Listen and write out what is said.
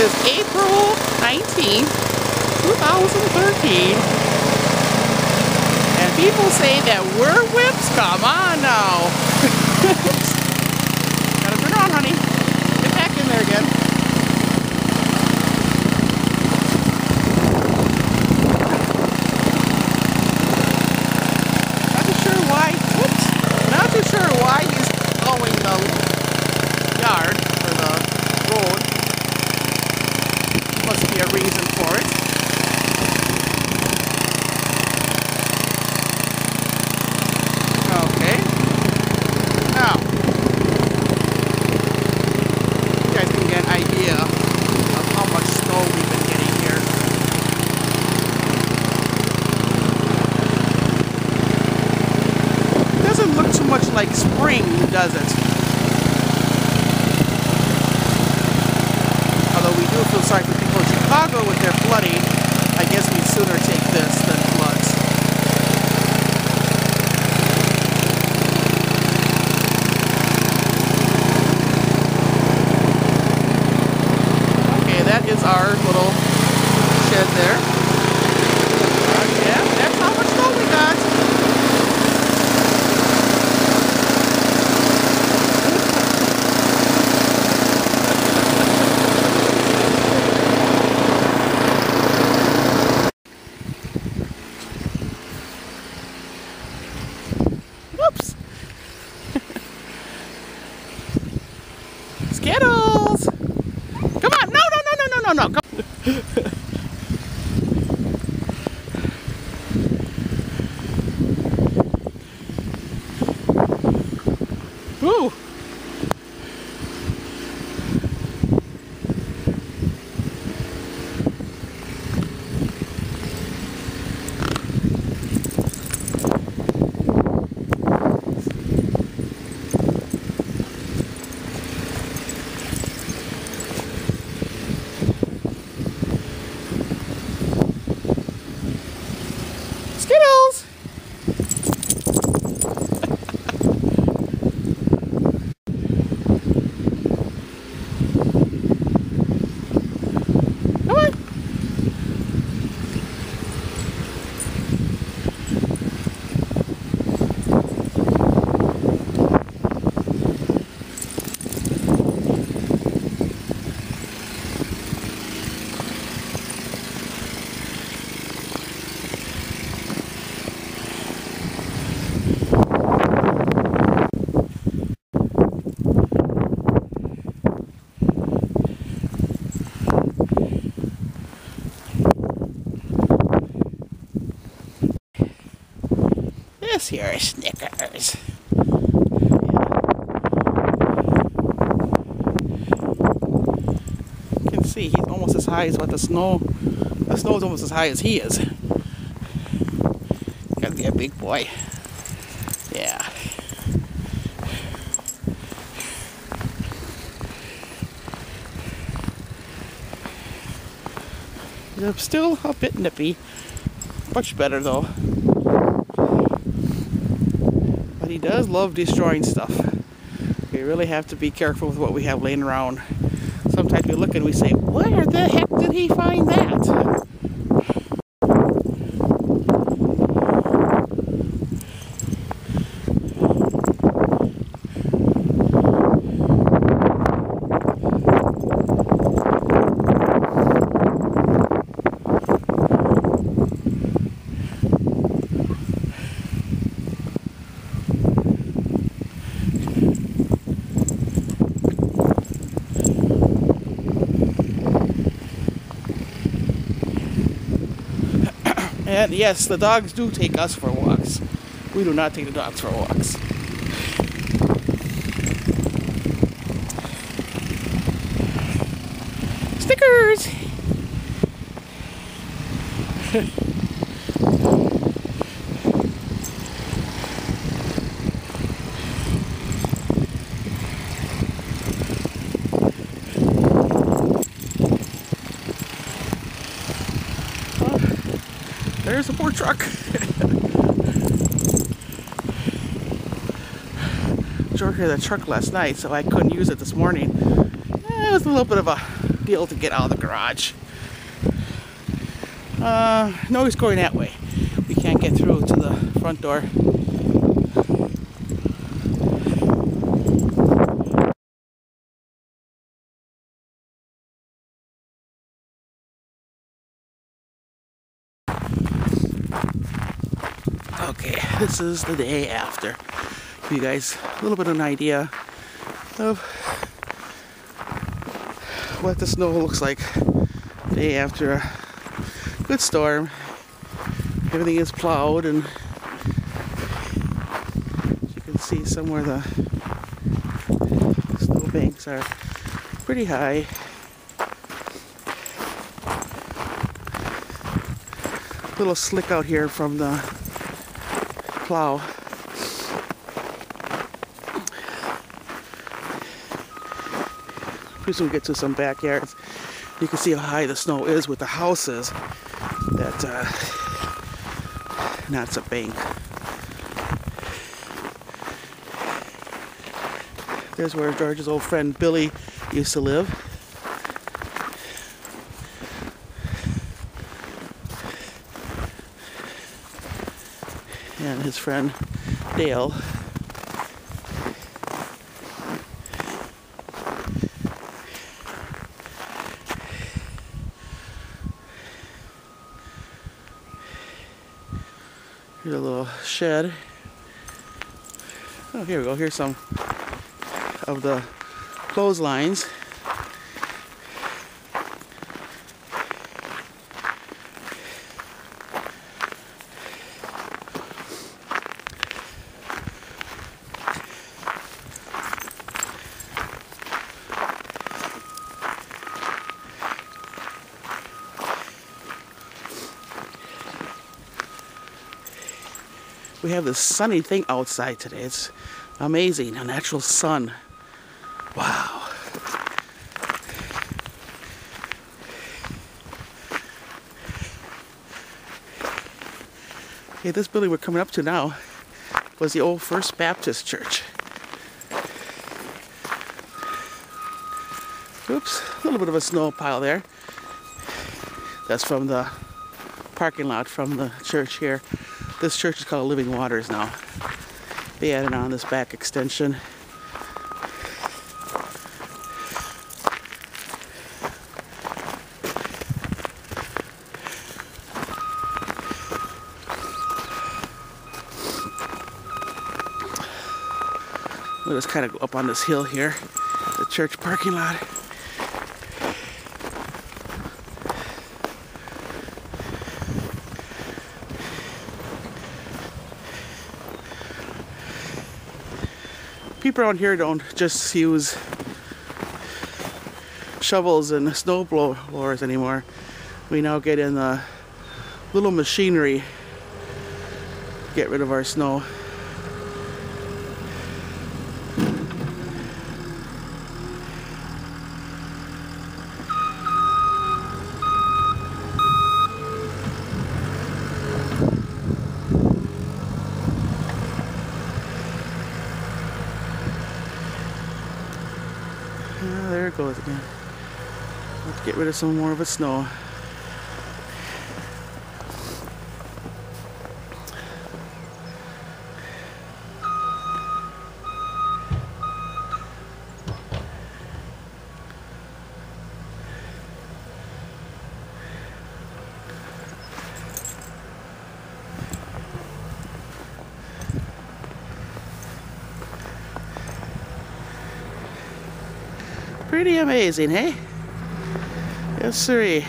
is April 19th, 2013. And people say that we're whips? Come on now. Gotta turn around, honey. Get back in there again. Not too sure why he's mowing the yard or the road. Must be a reason for it. Okay. Now, you guys can get an idea of how much snow we've been getting here. It doesn't look too much like spring, does it? Although we do feel sorry for people in Chicago with their flooding. I guess we'd sooner take this than floods. Okay, that is our little shed there. Yeah, that's how much snow we got. Whoops! Skittles! Come on! No! Come. Ooh! Skittles! Come on! This here is Snickers. You can see he's almost as high as what the snow. The snow is almost as high as he is. Gotta be a big boy. Yeah. They're still a bit nippy. Much better though. But he does love destroying stuff. We really have to be careful with what we have laying around. Sometimes we look and we say, where the heck did he find that? And yes, the dogs do take us for walks. We do not take the dogs for walks. Stickers! There's a poor truck. Drove here the truck last night, so I couldn't use it this morning. It was a little bit of a be able to get out of the garage. No, he's going that way. We can't get through to the front door. Okay, this is the day after. Give you guys a little bit of an idea of what the snow looks like the day after a good storm. Everything is plowed, and as you can see, somewhere the snow banks are pretty high. A little slick out here from the plow. Pretty soon we get to some backyards. You can see how high the snow is with the houses. That's a bank. There's where George's old friend Billy used to live. And his friend Dale. Here's a little shed. Oh, here we go. Here's some of the clotheslines. We have this sunny thing outside today. It's amazing. A natural sun. Wow. Okay, this building we're coming up to now was the old First Baptist Church. Oops, a little bit of a snow pile there. That's from the parking lot from the church here. This church is called Living Waters now. They added on this back extension. We'll just kind of go up on this hill here, the church parking lot. People around here don't just use shovels and snow blowers anymore. We now get in the little machinery to get rid of our snow. There it goes again. Let's get rid of some more of its snow. Pretty amazing, hey? Yes, sirree.